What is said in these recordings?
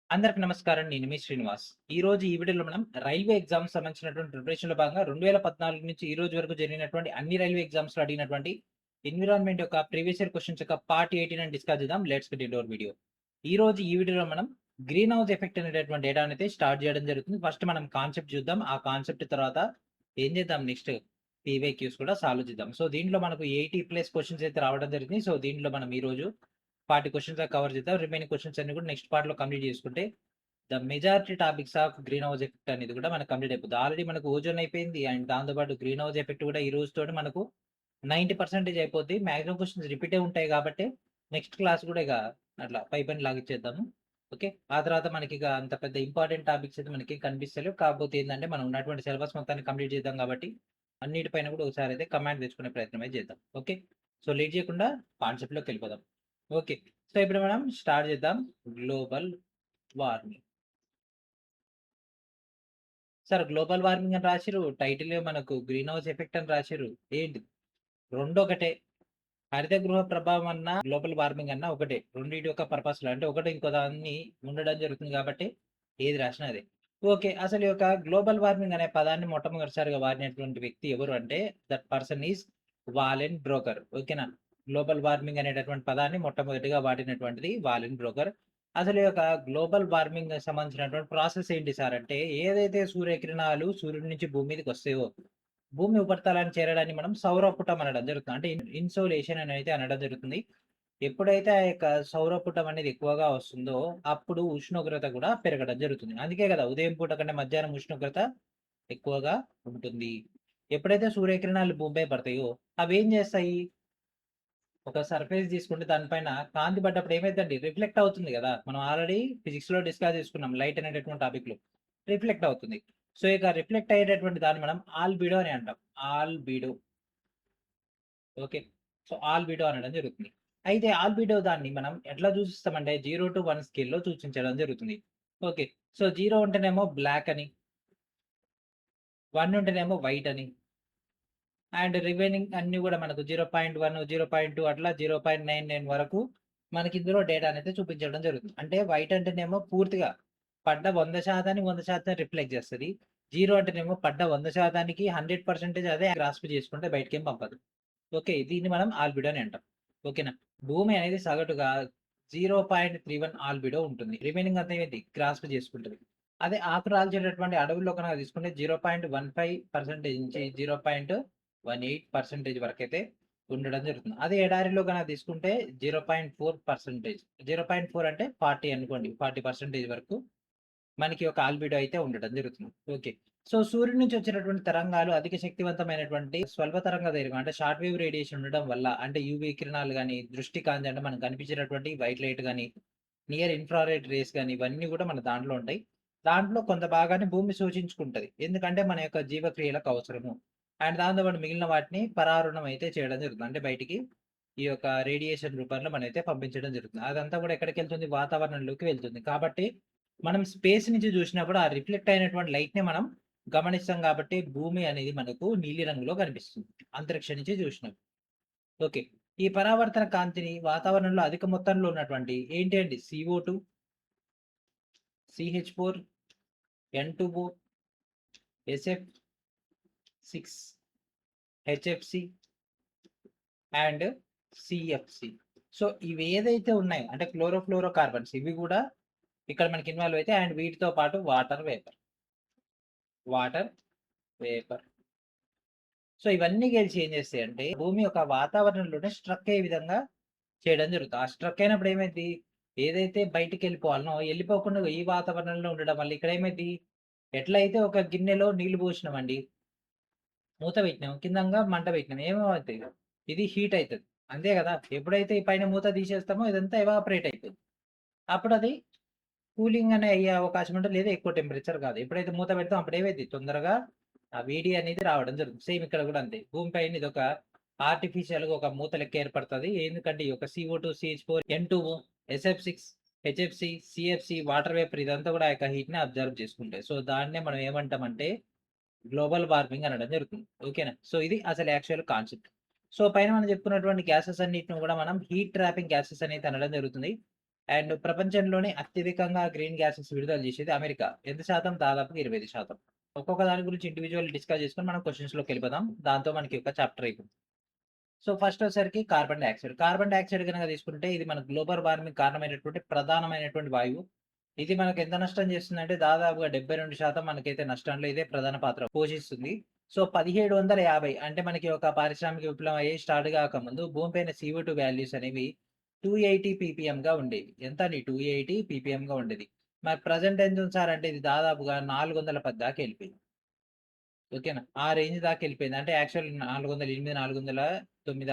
అందరికి నమస్కారం. నేను మీ శ్రీనివాస్. ఈరోజు ఈ వీడియోలో మనం రైల్వే ఎగ్జామ్స్ సంబంధించినటువంటి ప్రిపరేషన్‌లో భాగంగా 2014 నుంచి ఈ రోజు వరకు జరిగినటువంటి అన్ని రైల్వే ఎగ్జామ్స్‌లో అడిగినటువంటి ఎన్విరాన్మెంట్ యొక్క ప్రీవియస్ ఇయర్ క్వెషన్స్ యొక్క పార్ట్ 18 డిస్కస్ చేద్దాం. Let's get into hour video. ఈరోజు ఈ వీడియోలో మనం గ్రీన్ హౌస్ ఎఫెక్ట్ అనేటటువంటి డేటాని అయితే స్టార్ట్ చేయడం జరుగుతుంది. ఫస్ట్ మనం కాన్సెప్ట్ చూద్దాం. ఆ కాన్సెప్ట్ తర్వాత ఏం చేద్దాం నెక్స్ట్ పీవైక్యూస్ కూడా సాల్వ్ చేద్దాం. సో దీంట్లో మనకు 80+ క్వెషన్స్ అయితే రావడం జరిగింది. సో దీంట్లో మనం ఈరోజు 40 క్వెషన్స్ దాకా కవర్ చేద్దాం. రిమైనింగ్ క్వెషన్స్ అన్ని కూడా నెక్స్ట్ పార్ట్‌లో కంప్లీట్ చేసుకుంటే the majority topics of green house effect అనేది కూడా మనకు కంప్లీట్ అయిపోద్ది. ఆల్రెడీ మనకు ఓజోన్ అయిపోయింది. అండ్ దాంతో పాటు గ్రీన్ హౌస్ ఎఫెక్ట్ కూడా ఈ రోజుతోటి మనకు 90% అయిపోద్ది. మాక్సిమం క్వెషన్స్ రిపీటే ఉంటాయి కాబట్టి నెక్స్ట్ క్లాస్ కూడా ఇక అట్లా పైపైన లాగిచ్చేద్దాము. ఓకే. ఆ తర్వాత మనకిక అంత పెద్ద ఇంపార్టెంట్ టాపిక్స్ అయితే మనకి కనిపిస్తలేవు. కాకపోతే ఏందంటే మనం ఉన్నటువంటి సిలబస్ మొత్తాన్ని కంప్లీట్ చేద్దాం కాబట్టి అన్నిటిపైన కూడా ఒకసారి అయితే కమాండ్ తెచ్చుకునే ప్రయత్నం అయితే చేద్దాం. ఓకే. సో లేట్ చేయకుండా కాన్సెప్ట్‌లోకి వెళ్ళిపోదాం. ఓకే. సో ఇప్పుడు మనం స్టార్ట్ చేద్దాం. Global warming. Sir global warming అని రాసిర్రు. టైటిల్ మనకు గ్రీన్ హౌస్ ఎఫెక్ట్ అని రాసిర్రు. ఏంటి? రెండొకటే. హరిత గృహ ప్రభావం అన్నా, గ్లోబల్ వార్మింగ్ అన్నా ఒకటే. రెండిటి యొక్క పర్పస్‌లో అంటే ఒకటి ఇంకో దాన్ని ఉండడం జరుగుతుంది కాబట్టి ఏది రాసినా అదే. ఓకే. అసలు ఈ యొక్క గ్లోబల్ వార్మింగ్ అనే పదాన్ని మొట్టమొదటిసారిగా వాడినటువంటి వ్యక్తి ఎవరు అంటే that person is Wavell broker. ఓకేనా? గ్లోబల్ వార్మింగ్ అనేటటువంటి పదాన్ని మొట్టమొదటిగా వాడినటువంటిది వాలెన్ బ్రోకర్. అసలు ఈ యొక్క గ్లోబల్ వార్మింగ్‌కి సంబంధించినటువంటి ప్రాసెస్ ఏంటి సార్ అంటే ఏదైతే సూర్యకిరణాలు సూర్యుడి నుంచి భూమి మీదకొస్తాయో భూమి ఉపరితలాన్ని చేరడాన్ని మనం సౌరపుటం అనడం జరుగుతుంది. అంటే ఇన్సోలేషన్ అని అయితే అనడం జరుగుతుంది. ఎప్పుడైతే ఆ యొక్క సౌరపుటం అనేది ఎక్కువగా వస్తుందో, అప్పుడు ఉష్ణోగ్రత కూడా పెరగడం జరుగుతుంది. అందుకే కదా ఉదయం పూట కంటే మధ్యాహ్నం ఉష్ణోగ్రత ఎక్కువగా ఉంటుంది. ఎప్పుడైతే సూర్యకిరణాలు భూమిపై పడతాయో, అవేం చేస్తాయి? ఒక సర్ఫేస్ తీసుకుంటే దానిపైన కాంతి పడ్డప్పుడు ఏమైద్దండి? రిఫ్లెక్ట్ అవుతుంది గదా! మనం ఆల్రెడీ ఫిజిక్స్‌లో డిస్కస్ చేసుకున్నాం. లైట్ అనేటటువంటి టాపిక్‌లో. రిఫ్లెక్ట్ అవుతుంది. సో, ఇక రిఫ్లెక్ట్ అయ్యేటటువంటి దాన్ని మనం ఆల్బిడో అని అంటాం. ఆల్బిడో. ఓకే. సో, ఆల్బిడో అనడం జరుగుతుంది. అయితే ఆల్బిడో దాన్ని మనం ఎట్లా సూచిస్తామంటే 0-1 స్కేల్‌లో సూచించడం జరుగుతుంది. ఓకే. సో, 0 ఉంటేనేమో బ్లాక్ అని, 1 ఉంటేనేమో వైట్ అని, అండ్ రిమైనింగ్ అన్నీ గూడా మనకు 0.1, 0.2 అట్లా 0.99 వరకు మనకి ఇందులో డేటా అనేది చూపించడం జరుగుతుంది. అంటే వైట్ అంటేనేమో పూర్తిగా పడ్డ 100% 100% రిఫ్లెక్ట్ చేస్తది. 0 అంటేనేమో పడ్డ 100%కి 100% అదే గ్రాస్ప్ చేసుకుంటే బయటికేం పంపదు. ఓకే. దీన్ని మనం ఆల్బిడో అని అంటాం. ఓకేనా? భూమి అనేది సగటుగా 0.31 ఆల్బిడో ఉంటుంది. రిమైనింగ్ అంతా ఏంటి? గ్రాస్ప్ చేసుకుంటది. అదే ఆకు రాల్చేటటువంటి అడవుల్లో గనక తీసుకుంటే 0.15% నుంచి 0.18% వరకైతే ఉండడం జరుగుతుంది. అదే ఎడారిలో గనక తీసుకుంటే 0.4%. 0.4 అంటే 40 అనుకోండి. 40% వరకు మనకి ఒక ఆల్బిడో అయితే ఉండడం జరుగుతుంది. ఓకే. సో, సూర్యుడి నుంచి వచ్చేటటువంటి తరంగాలు అధిక శక్తివంతమైనటువంటి స్వల్ప తరంగ దైర్ఘ్యం అంటే షార్ట్ వేవ్ రేడియేషన్ ఉండడం వల్ల అంటే యూవీ కిరణాలు గాని, దృష్టి కాంతి అంటే మనకు కనిపించేటటువంటి వైట్ లైట్ గాని, నియర్ ఇన్‌ఫ్రారెడ్ రేస్ గాని ఇవన్నీ గూడా మన దాంట్లో ఉంటాయి. దాంట్లో కొంత భాగాన్ని భూమి శోషించుకుంటది. ఎందుకంటే మన యొక్క జీవక్రియలకు అవసరము. అండ్ దాంతో పాటు మిగిలిన వాటిని పరారుణం అయితే చేయడం జరుగుతుంది. అంటే బయటికి ఈ యొక్క రేడియేషన్ రూపంలో మనమైతే పంపించడం జరుగుతుంది. అదంతా గూడా ఎక్కడికెళ్తుంది? వాతావరణంలోకి వెళ్తుంది. కాబట్టి మనం స్పేస్ నుంచి చూసినప్పుడు ఆ రిఫ్లెక్ట్ అయినటువంటి లైట్‌ని మనం గమనిస్తాం కాబట్టి భూమి అనేది మనకు నీలి రంగులో కనిపిస్తుంది. అంతరిక్షం నుంచి చూసినప్పుడు. ఓకే. ఈ పరావర్తన కాంతిని వాతావరణంలో అధిక మొత్తంలో ఉన్నటువంటి ఏంటి అండి CO2, CH4, N2O, SF6, HFC and CFC. So, ఇవి ఏదైతే ఉన్నాయో అంటే క్లోరోఫ్లోరో కార్బన్స్ ఇవి గూడా ఇక్కడ మనకి ఇన్వాల్వ్ అయితాయి. అండ్ వీటితో పాటు water vapour. Water vapour. So, ఇవన్నీ కలిసి ఏం చేస్తాయంటే, భూమి యొక్క వాతావరణంలోనే స్ట్రక్ అయ్యే విధంగా చేయడం జరుగుతుంది. ఆ స్ట్రక్ అయినప్పుడు ఏమైద్ది? ఏదైతే బయటికెళ్ళిపోవాలనో, ఎళ్ళిపోకుండా ఈ వాతావరణంలో ఉండడం వల్ల ఇక్కడ ఏమైద్ది? ఎట్లయితే ఒక గిన్నెలో నీళ్లు పోసినామండి, మూత పెట్టినాం, కిందంగా మంట పెట్టినాం. ఏమవుద్ది? ఇది హీట్ అయితది. అంతే గదా! ఎప్పుడైతే ఈ పైన మూత తీసేస్తామో ఇదంతా ఎవాపరేట్ అయిపోద్ది. అప్పుడది కూలింగ్ అనే అయ్యే అవకాశం ఉంటది. లేదా ఎక్కువ టెంపరేచర్ కాదు. ఎప్పుడైతే మూత పెడతామో అప్పుడు ఏమైద్ది? తొందరగా ఆ వేడి అనేది రావడం జరుగుతుంది. సేమ్ ఇక్కడ గూడా అంతే. భూమి పైన ఇదొక ఆర్టిఫిషియల్‌గా ఒక మూత లెక్క ఏర్పడతది. ఎందుకంటే ఈ యొక్క CO2, CH4, N2O, SF6, HFC, CFC, water vapour ఇదంతా గూడా ఆ యొక్క హీట్‌ని అబ్జర్వ్ చేసుకుంటాయి. సో, దాన్నే మనం ఏమంటామంటే గ్లోబల్ వార్మింగ్ అనడం జరుగుతుంది. ఓకేనా? సో, ఇది అసలు యాక్చువల్ కాన్సెప్ట్. సో, పైన మనం చెప్పుకున్నటువంటి గ్యాసెస్ అన్నిటిని గూడా మనం హీట్ ట్రాపింగ్ గ్యాసెస్ అనేది అనడం జరుగుతుంది. అండ్ ప్రపంచంలోనే అత్యధికంగా గ్రీన్ గ్యాసెస్ విడుదల చేసేది అమెరికా. ఎంత శాతం? దాదాపుగా 25%. ఒక్కొక్క దాని గురించి ఇండివిడ్యువల్ డిస్కస్ చేసుకొని మనం క్వెషన్స్‌లోకెళ్ళిపోదాం. దాంతో మనకి ఒక చాప్టర్ అయిపోతుంది. సో ఫస్ట్ వచ్చేసరికి కార్బన్ డయాక్సైడ్. కార్బన్ డయాక్సైడ్ గనక తీసుకుంటే ఇది మన గ్లోబల్ వార్మింగ్ కారణమైనటువంటి ప్రధానమైనటువంటి వాయువు. ఇది మనకు ఎంత నష్టం చేస్తుందంటే దాదాపుగా 72% మనకైతే నష్టంలో ఇదే ప్రధాన పాత్ర పోషిస్తుంది. సో 1750 అంటే మనకి ఒక పారిశ్రామిక విప్లవం అయ్యి స్టార్ట్ గాకముందు భూమిపైన CO2 వాల్యూస్ అనేవి 280 పీపీఎంగా ఉండేవి. ఎంత అండి? 280 పీపీఎంగా ఉండేది. మరి ప్రెజెంట్ ఎంతుంది సార్ అంటే ఇది దాదాపుగా 410 దాకా ఎళ్ళిపోయింది. ఓకేనా? ఆ రేంజ్ దాకా ఎళ్ళిపోయింది. అంటే యాక్చువల్ 408, 409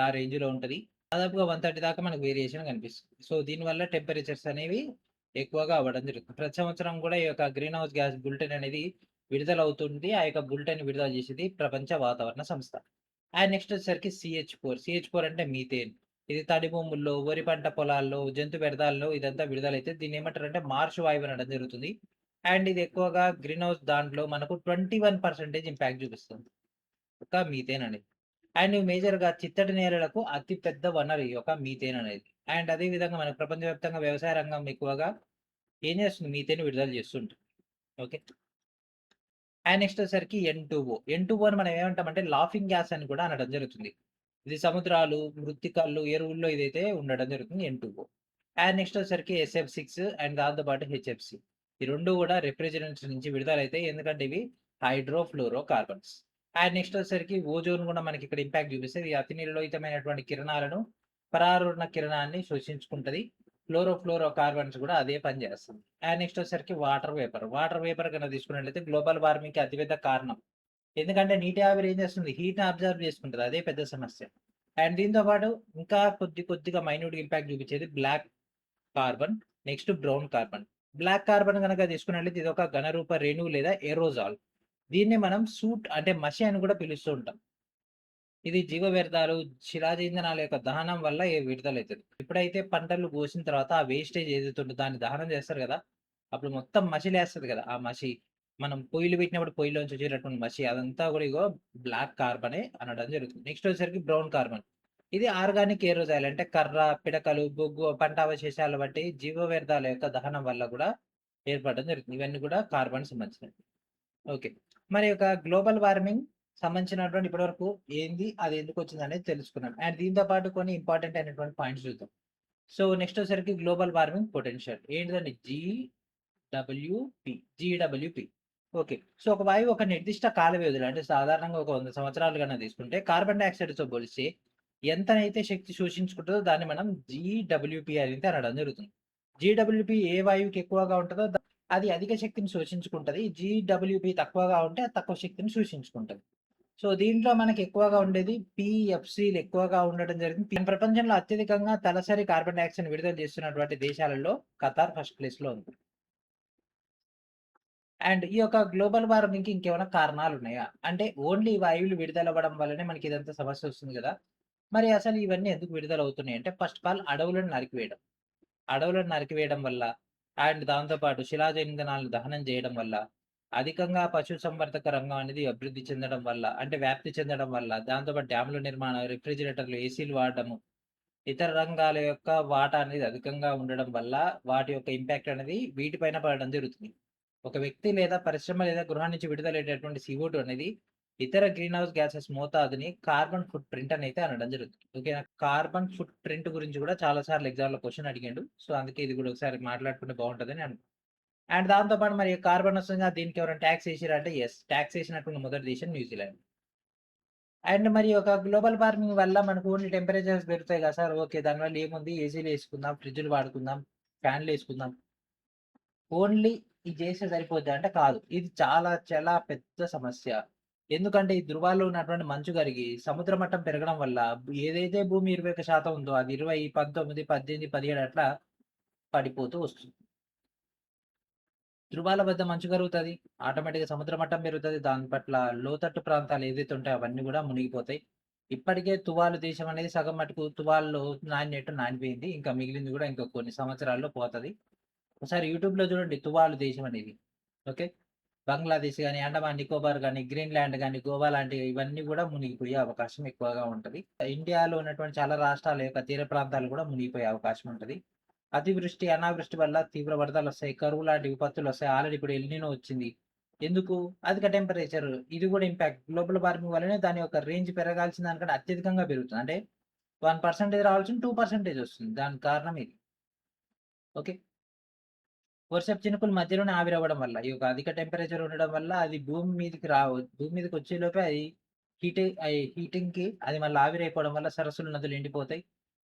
ఆ రేంజ్‌లో ఉంటది. దాదాపుగా 130 దాకా మనకు వేరియేషన్ కనిపిస్తుంది. సో దీనివల్ల టెంపరేచర్స్ అనేవి ఎక్కువగా అవ్వడం జరుగుతుంది. ప్రతి సంవత్సరం కూడా ఈ యొక్క గ్రీన్ హౌస్ గ్యాస్ బులెటిన్ అనేది విడుదలవుతుంది. ఆ యొక్క బులెటిన్ విడుదల చేసేది ప్రపంచ వాతావరణ సంస్థ. అండ్ నెక్స్ట్ వచ్చేసరికి CH4. CH4 అంటే మీథేన్. ఇది తడి భూముల్లో, వరి పంట పొలాల్లో, జంతు వ్యర్థాల్లో ఇదంతా విడుదలైతే దీన్నేమంటారంటే మార్ష్ వాయువు అనడం జరుగుతుంది. అండ్ ఇది ఎక్కువగా గ్రీన్ హౌస్ దాంట్లో మనకు 21% ఇంపాక్ట్ చూపిస్తుంది. ఒక మీథేన్ అనేది. అండ్ మేజర్‌గా చిత్తడి నేలలకు అతి పెద్ద వనరు ఈ యొక్క మీథేన్ అనేది. అండ్ అదే విధంగా మన ప్రపంచవ్యాప్తంగా వ్యవసాయ రంగం ఎక్కువగా ఏం చేస్తుంది? మీథేన్ విడుదల చేస్తుంటుంది. ఓకే. అండ్ నెక్స్ట్ వచ్చేసరికి N2O. N2O అని మనం ఏమంటామంటే లాఫింగ్ గ్యాస్ అని కూడా అనడం జరుగుతుంది. ఇది సముద్రాలు, మృత్తికలు, ఎరువుల్లో ఇదైతే ఉండడం జరుగుతుంది N2O. అండ్ నెక్స్ట్ వచ్చేసరికి SF6 అండ్ దాంతో పాటు HFC. ఈ 2 కూడా రిఫ్రిజిరెంట్స్ నుంచి విడుదలైతాయి. ఎందుకంటే ఇవి హైడ్రో ఫ్లోరో కార్బన్స్. అండ్ నెక్స్ట్ వచ్చేసరికి ఓజోన్ కూడా మనకి ఇక్కడ ఇంపాక్ట్ చూపిస్తది. ఇది అతి నిర్లోహితమైనటువంటి కిరణాలను పరారుణ కిరణాన్ని శోషించుకుంటది. ఫ్లోరో కార్బన్స్ కూడా అదే పని చేస్తుంది. అండ్ నెక్స్ట్ వచ్చేసరికి వాటర్ వేపర్. వాటర్ వేపర్ కనుక తీసుకున్నట్లయితే గ్లోబల్ వార్మింగ్‌కి అతిపెద్ద కారణం. ఎందుకంటే నీటి ఆవిరి ఏం చేస్తుంది? హీట్‌ని అబ్జర్వ్ చేసుకుంటది. అదే పెద్ద సమస్య. అండ్ దీంతో పాటు ఇంకా కొద్దిగా మైన్యూట్‌గా ఇంపాక్ట్ చూపించేది black carbon, next brown carbon. Black carbon గనక తీసుకున్నట్లయితే ఇదొక ఘనరూప రేణువు లేదా ఏరోజాల్. దీన్ని మనం సూట్ అంటే మసి అని కూడా పిలుస్తూ ఉంటాం. ఇది జీవ వ్యర్థాలు, శిలాజ ఇంధనాల యొక్క దహనం వల్ల విడుదలైతది. ఎప్పుడైతే పంటలు కోసిన తర్వాత ఆ వేస్టేజ్ ఏదైతే ఉంటదో దాన్ని దహనం చేస్తారు గదా! అప్పుడు మొత్తం మసిలేస్తది గదా! ఆ మసి మనం పొయ్యిలు పెట్టినప్పుడు పొయ్యిలోంచి వచ్చేటటువంటి మసి అదంతా గూడా ఇగో బ్లాక్ కార్బనే అనడం జరుగుతుంది. నెక్స్ట్ వచ్చేసరికి బ్రౌన్ కార్బన్. ఇది ఆర్గానిక్ ఏరోజాయిల్ అంటే కర్ర, పిడకలు, బొగ్గు, పంట అవశేషాలు వంటి జీవ వ్యర్థాల యొక్క దహనం వల్ల గూడా ఏర్పడడం జరుగుతుంది. ఇవన్నీ గూడా కార్బన్ సంబంధించినవి. ఓకే. మరి ఒక గ్లోబల్ వార్మింగ్ సంబంధించినటువంటి ఇప్పటివరకు ఏంది? అది ఎందుకొచ్చిందనేది తెలుసుకున్నాం. అండ్ దీంతో పాటు కొన్ని ఇంపార్టెంట్ అయినటువంటి పాయింట్స్ చూద్దాం. సో నెక్స్ట్ వచ్చేసరికి గ్లోబల్ వార్మింగ్ పొటెన్షియల్. ఏంటిదండి? జీడబ్ల్యూపీ. ఓకే. సో ఒక వాయువు ఒక నిర్దిష్ట కాల వ్యవధిలో అంటే సాధారణంగా ఒక 100 సంవత్సరాలు గనక తీసుకుంటే కార్బన్ డయాక్సైడ్‌తో పోలిస్తే ఎంతనైతే శక్తి శోషించుకుంటదో దాన్ని మనం జీడబ్ల్యూపీ అయితే అనడం జరుగుతుంది. జీడబ్ల్యూపీ ఏ వాయువుకి ఎక్కువగా ఉంటదో అది అధిక శక్తిని శోషించుకుంటది. జీడబ్ల్యూపీ తక్కువగా ఉంటే అది తక్కువ శక్తిని శోషించుకుంటది. సో దీంట్లో మనకి ఎక్కువగా ఉండేది పీఎఫ్‌సీలు ఎక్కువగా ఉండడం జరిగింది. ప్రపంచంలో అత్యధికంగా తలసరి కార్బన్ డయాక్సైడ్ విడుదల చేస్తున్నటువంటి దేశాలలో ఖతార్ ఫస్ట్ ప్లేస్‌లో ఉంది. అండ్ ఈ యొక్క గ్లోబల్ వార్మింగ్‌కి ఇంకేమైనా కారణాలున్నాయా? అంటే ఓన్లీ వాయువులు విడుదలవ్వడం వల్లనే మనకి ఇదంతా సమస్యొస్తుంది గదా! మరి అసలు ఇవన్నీ ఎందుకు విడుదలవుతున్నాయి అంటే ఫస్ట్ ఆఫ్ ఆల్ అడవులను నరికివేయడం. అడవులను నరికివేయడం వల్ల అండ్ దాంతో పాటు శిలాజ ఇంధనాలను దహనం చేయడం వల్ల, అధికంగా పశుసంవర్ధక రంగం అనేది అభివృద్ధి చెందడం వల్ల, అంటే వ్యాప్తి చెందడం వల్ల, దాంతో పాటు డ్యామ్‌ల నిర్మాణం, రిఫ్రిజిరేటర్లు, ఏసీలు వాడడము, ఇతర రంగాల యొక్క వాటా అనేది అధికంగా ఉండడం వల్ల వాటి యొక్క ఇంపాక్ట్ అనేది వీటిపైన పడడం జరుగుతుంది. ఒక వ్యక్తి లేదా పరిశ్రమ లేదా గృహం నుంచి విడుదలయ్యేటటువంటి CO2 అనేది ఇతర గ్రీన్ హౌస్ గ్యాసెస్ మోతాదుని కార్బన్ ఫుట్ ప్రింట్ అని అయితే అనడం జరుగుతుంది. ఓకేనా? కార్బన్ ఫుట్ ప్రింట్ గురించి కూడా చాలా సార్లు ఎగ్జామ్‌లో క్వెషన్ అడిగిండు. సో, అందుకే ఇది కూడా ఒకసారి మాట్లాడుకుంటే బావుంటదని అండ్ దాంతో పాటు మరి కార్బన్ వస్తుందిగా దీనికి ఎవరైనా టాక్స్ ఏసిర్రా అంటే యెస్. టాక్స్ ఏసినటువంటి మొదటి దేశం న్యూజిలాండ్. అండ్ మరి ఒక గ్లోబల్ వార్మింగ్ వల్ల మనకు ఓన్లీ టెంపరేచర్స్ పెరుగుతాయి కదా సార్! ఓకే. దానివల్ల ఏముంది ఏసీలు ఏసుకుందాం, ఫ్రిడ్జ్‌లు వాడుకుందాం, ఫ్యాన్‌లు ఏసుకుందాం. ఓన్లీ ఇది చేస్తే సరిపోద్దా అంటే కాదు. ఇది చాలా పెద్ద సమస్య. ఎందుకంటే ఈ ధృవాల్లో ఉన్నటువంటి మంచు కరిగి సముద్ర మట్టం పెరగడం వల్ల ఏదైతే భూమి 21% ఉందో అది 20, 19, 18, 17 అట్లా పడిపోతూ వస్తుంది. ధృవాల వద్ద మంచు కరుగుతది. ఆటోమేటిక్‌గా సముద్ర మట్టం పెరుగుతది. దాని పట్ల లోతట్టు ప్రాంతాలు ఏదైతే ఉంటాయో అవన్నీ గూడా మునిగిపోతాయి. ఇప్పటికే తువాలు దేశం అనేది సగం మటుకు తువాలులో నానినట్టు నానిపోయింది. ఇంకా మిగిలింది గూడా ఇంకా కొన్ని సంవత్సరాల్లో పోతది. ఒకసారి యూట్యూబ్‌లో చూడండి తువాలు దేశం అనేది. ఓకే. బంగ్లాదేశ్ గాని, అండమాన్ నికోబార్ గాని, గ్రీన్‌లాండ్ గాని, గోవా లాంటి ఇవన్నీ గూడా మునిగిపోయే అవకాశం ఎక్కువగా ఉంటది. ఇండియాలో ఉన్నటువంటి చాలా రాష్ట్రాల యొక్క తీర ప్రాంతాలు గూడా మునిగిపోయే అవకాశం ఉంటది. అతివృష్టి, అనావృష్టి వల్ల తీవ్ర వరదలొస్తాయి. కరువు లాంటి విపత్తులొస్తాయి. ఆల్రెడీ ఇప్పుడు ఎల్‌నినో వచ్చింది. ఎందుకు? అధిక టెంపరేచర్ ఇది కూడా ఇంపాక్ట్. గ్లోబల్ వార్మింగ్ వల్లనే దాని యొక్క రేంజ్ పెరగాల్సిన దానికంటే అత్యధికంగా పెరుగుతుంది. అంటే 1% రావాల్సింది 2% వస్తుంది. దానికి కారణం ఇది. ఓకే. వర్షపు చినుకులు మధ్యలోనే ఆవిరవ్వడం వల్ల, ఈ యొక్క అధిక టెంపరేచర్ ఉండడం వల్ల అది భూమి మీదకొచ్చేలోపే అది హీటింగ్‌కి అది మళ్ళీ ఆవిరైపోవడం వల్ల సరస్సులు, నదులు ఎండిపోతాయి.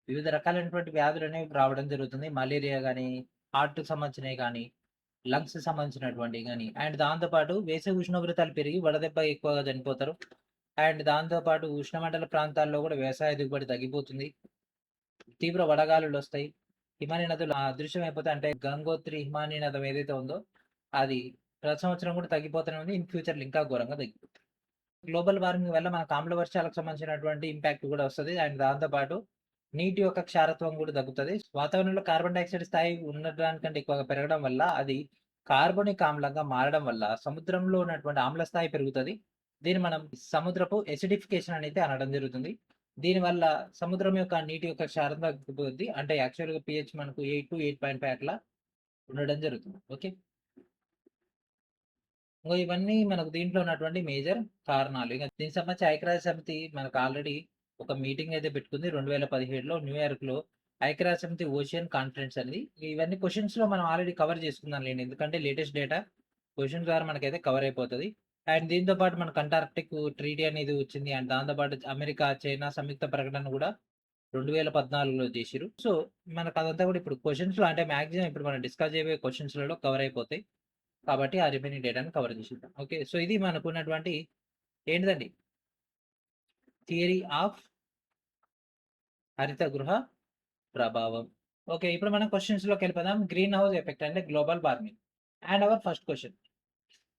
వివిధ రకాలైనటువంటి వ్యాధులనేవి రావడం జరుగుతుంది. మలేరియా గాని, హార్ట్‌కి సంబంధించినయి గాని, లంగ్స్‌కి సంబంధించినటువంటివి గాని. అండ్ దాంతో పాటు వేసవి ఉష్ణోగ్రతలు పెరిగి వడదెబ్బ ఎక్కువగా చనిపోతారు. అండ్ దాంతో పాటు ఉష్ణమండల ప్రాంతాల్లో కూడా వ్యవసాయ దిగుబడి తగ్గిపోతుంది. తీవ్ర వడగాలులొస్తాయి. హిమానీ నదులు అదృశ్యమైపోతాయి. అంటే గంగోత్రి హిమానీ నదం ఏదైతే ఉందో, అది ప్రతి సంవత్సరం కూడా తగ్గిపోతూనే ఉంది. ఇన్ ఫ్యూచర్‌లో ఇంకా ఘోరంగా తగ్గిపోతుంది. గ్లోబల్ వార్మింగ్ వల్ల మనకు ఆమ్ల వర్షాలకు సంబంధించినటువంటి ఇంపాక్ట్ కూడా వస్తది. అండ్ దాంతో పాటు నీటి యొక్క క్షారత్వం కూడా తగ్గుతది. వాతావరణంలో కార్బన్ డయాక్సైడ్ స్థాయి ఉన్నదానికంటే ఎక్కువగా పెరగడం వల్ల అది కార్బోనిక్ ఆమ్లంగా మారడం వల్ల సముద్రంలో ఉన్నటువంటి ఆమ్ల స్థాయి పెరుగుతది. దీన్ని మనం సముద్రపు ఎసిడిఫికేషన్ అనేది అనడం జరుగుతుంది. దీనివల్ల సముద్రం యొక్క నీటి యొక్క క్షారం తగ్గిపోద్ది. అంటే యాక్చువల్‌గా పీహెచ్ మనకు 8-8.5 అట్లా ఉండడం జరుగుతుంది. ఓకే. ఇంగో ఇవన్నీ మనకు దీంట్లో ఉన్నటువంటి మేజర్ కారణాలు. ఇక దీనికి సంబంధించి ఐక్యరాజ్య సమితి మనకు ఆల్రెడీ ఒక మీటింగ్ అయితే పెట్టుకుంది 2017లో న్యూయార్క్‌లో ఐక్యరాజ్య సమితి ఓషియన్ కాన్ఫరెన్స్ అనేది. ఇవన్నీ క్వెషన్స్‌లో మనం ఆల్రెడీ కవర్ చేసుకుందాం లెండి. ఎందుకంటే లేటెస్ట్ డేటా క్వెషన్ ద్వారా మనకైతే కవర్ అయిపోతది. అండ్ దీంతో పాటు మనకు అంటార్క్టిక్ ట్రీటీ అనేది వచ్చింది. అండ్ దాంతో పాటు అమెరికా, చైనా సంయుక్త ప్రకటన కూడా 2014లో చేసిర్రు. సో, మనకు అదంతా కూడా ఇప్పుడు క్వెషన్స్‌లో అంటే మాక్సిమం ఇప్పుడు మనం డిస్కస్ చేయబోయే క్వెషన్స్‌లలో కవర్ అయిపోతాయి. కాబట్టి ఆ రిమైనింగ్ డేటాని కవర్ చేసేద్దాం. ఓకే. సో, ఇది మనకున్నటువంటి ఏంటిదండి థియరీ ఆఫ్ హరిత గృహ ప్రభావం. ఓకే. ఇప్పుడు మనం క్వెషన్స్‌లోకెళ్ళిపోదాం. గ్రీన్ హౌస్ ఎఫెక్ట్ అంటే global warming. And our first question.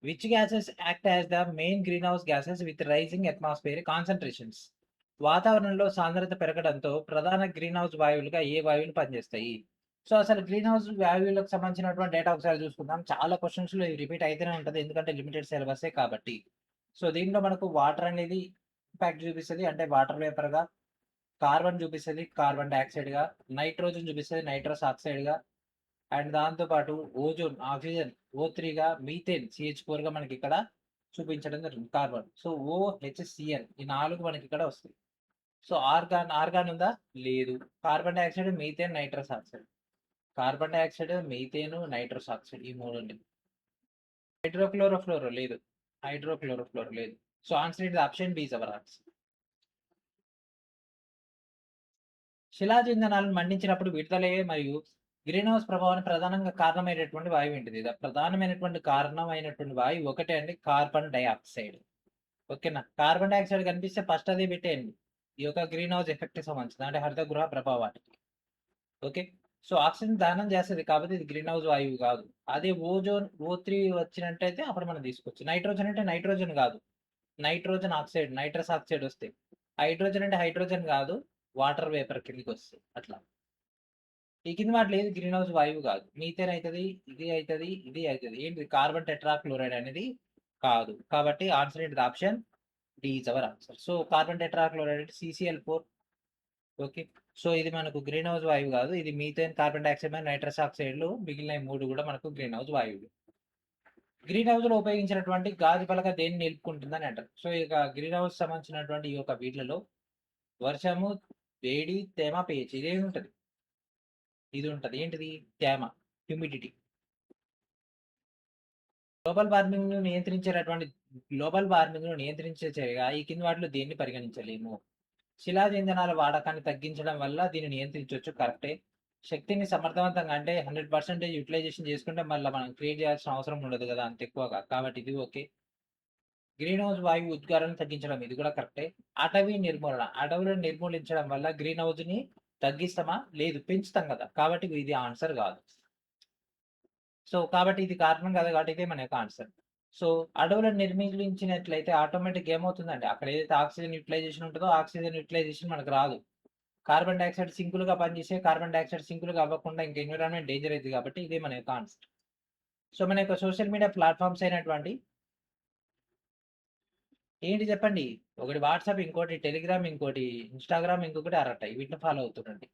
Which gases act as the main greenhouse gases with rising atmospheric concentrations? వాతావరణంలో సాంద్రత పెరగడంతో ప్రధాన గ్రీన్ హౌస్ వాయువులుగా ఏ వాయువులు పనిచేస్తాయి? సో, అసలు గ్రీన్ హౌస్ వాయువులకు సంబంధించినటువంటి డేటా ఒకసారి చూసుకుందాం. చాలా క్వెషన్స్‌లో ఇది రిపీట్ అయితేనే ఉంటది. ఎందుకంటే లిమిటెడ్ సిలబస్సే కాబట్టి. సో, దీంట్లో మనకు వాటర్ అనేది ఇంపాక్ట్ చూపిస్తది. అంటే వాటర్ వేపర్‌గా, కార్బన్ చూపిస్తది కార్బన్ డయాక్సైడ్‌గా, నైట్రోజన్ చూపిస్తది నైట్రస్ ఆక్సైడ్‌గా, అండ్ దాంతో పాటు ఓజోన్, ఆక్సిజన్ O3గా, మీథేన్ CH4గా మనకిక్కడ చూపించడం జరుగుతుంది కార్బన్. సో, OHCl ఈ 4 మనకిక్కడ వస్తాయి. సో, ఆర్గాన్ ఉందా? లేదు. Carbon dioxide, methane, nitrous oxide. Carbon dioxide, methane, nitrous oxide ఈ 3 ఉన్నాయి. హైడ్రోక్లోరోఫ్లోరో లేదు. హైడ్రోక్లోరోఫ్లోరో లేదు. So, answer is option B is our answer. శిలాజ ఇంధనాలను మండించినప్పుడు విడుదలయ్యే మరియు గ్రీన్ హౌస్ ప్రభావానికి ప్రధానంగా కారణమైనటువంటి వాయువు ఏంటిది? ప్రధానమైనటువంటి కారణమైనటువంటి వాయువు ఒకటే అండి కార్బన్ డయాక్సైడ్. ఓకేనా? కార్బన్ డయాక్సైడ్ కనిపిస్తే ఫస్ట్ అదే పెట్టేయండి. ఈ యొక్క గ్రీన్ హౌస్ ఎఫెక్ట్‌కి సంబంధించింది. అంటే హరిత గృహ ప్రభావానికి. ఓకే. సో, ఆక్సిజన్ దహనం చేస్తది. కాకపోతే ఇది గ్రీన్ హౌస్ వాయువు కాదు. అదే ఓజోన్, O3 వచ్చినట్టయితే అప్పుడు మనం తీసుకోవచ్చు. నైట్రోజన్ అంటే నైట్రోజన్ కాదు. నైట్రోజన్ ఆక్సైడ్, నైట్రస్ ఆక్సైడ్ వస్తాయి. హైడ్రోజన్ అంటే హైడ్రోజన్ కాదు. వాటర్ వేపర్ కిందకొస్తాయి. అట్లా. ఈ కింది వాటిలో ఏది గ్రీన్ హౌస్ వాయువు కాదు. మీథేన్ అయితది, ఇది అయితది, ఇది అయితది. ఏంటిది కార్బన్ టెట్రాక్లోరైడ్ అనేది కాదు. కాబట్టి ఆన్సర్ ఏంటిది? Option D is our answer. So, carbon tetrachloride అంటే CCl4. ఓకే. సో, ఇది మనకు గ్రీన్ హౌస్ వాయువు కాదు. ఇది మీథేన్, కార్బన్ డయాక్సైడ్ మరియు నైట్రస్ ఆక్సైడ్‌లు మిగిలిన 3 కూడా మనకు గ్రీన్ హౌస్ వాయువులు. గ్రీన్ హౌస్‌లో ఉపయోగించినటువంటి గాజు పలక దేన్ని నిలుపుకుంటుందని అంటారు. సో, ఇక గ్రీన్ హౌస్ సంబంధించినటువంటి ఈ యొక్క వీటిలలో వర్షము, వేడి, తేమ, pH ఇదేమి ఉంటది. ఇది ఉంటది. ఏంటిది? తేమ, హ్యూమిడిటీ. గ్లోబల్ వార్మింగ్‌ను నియంత్రించేటటువంటి గ్లోబల్ వార్మింగ్‌ను నియంత్రించే చర్యగా ఈ కింది వాటిలో దేన్ని పరిగణించలేము? శిలాజ ఇంధనాల వాడకాన్ని తగ్గించడం వల్ల దీన్ని నియంత్రించొచ్చు కరెక్టే. శక్తిని సమర్థవంతంగా అంటే 100% యుటిలైజేషన్ చేసుకుంటే మళ్ళా మనం క్రియేట్ చేయాల్సిన అవసరం ఉండదు గదా! అంత ఎక్కువగా. కాబట్టి ఇది ఓకే. గ్రీన్ హౌస్ వాయువు ఉద్గారాన్ని తగ్గించడం ఇది కూడా కరెక్టే. అటవీ నిర్మూలన. అడవులను నిర్మూలించడం వల్ల గ్రీన్ హౌస్‌ని తగ్గిస్తామా? లేదు పెంచుతాం గదా! కాబట్టి ఇది ఆన్సర్ గాదు. సో, కాబట్టి ఇది కారణం కాదు కాబట్టి ఇదే మన యొక్క ఆన్సర్. సో, అడవులను నిర్మూలించినట్లయితే ఆటోమేటిక్‌గా ఏమవుతుందండి, అక్కడ ఏదైతే ఆక్సిజన్ యుటిలైజేషన్ ఉంటదో, ఆక్సిజన్ యుటిలైజేషన్ మనకు రాదు. కార్బన్ డయాక్సైడ్ సింకులుగా పనిచేసే కార్బన్ డయాక్సైడ్ సింకులుగా అవ్వకుండా ఇంకా ఎన్విరాన్మెంట్ డేంజర్ అయిద్ది కాబట్టి ఇదే మన యొక్క ఆన్సర్. సో, మన యొక్క సోషల్ మీడియా ప్లాట్‌ఫార్మ్స్ అయినటువంటి ఏంటి చెప్పండి? ఒకటి వాట్సాప్, ఇంకోటి టెలిగ్రామ్, ఇంకోటి ఇన్‌స్టాగ్రామ్, ఇంకొకటి అరటై. వీటిని ఫాలో అవుతుండండి.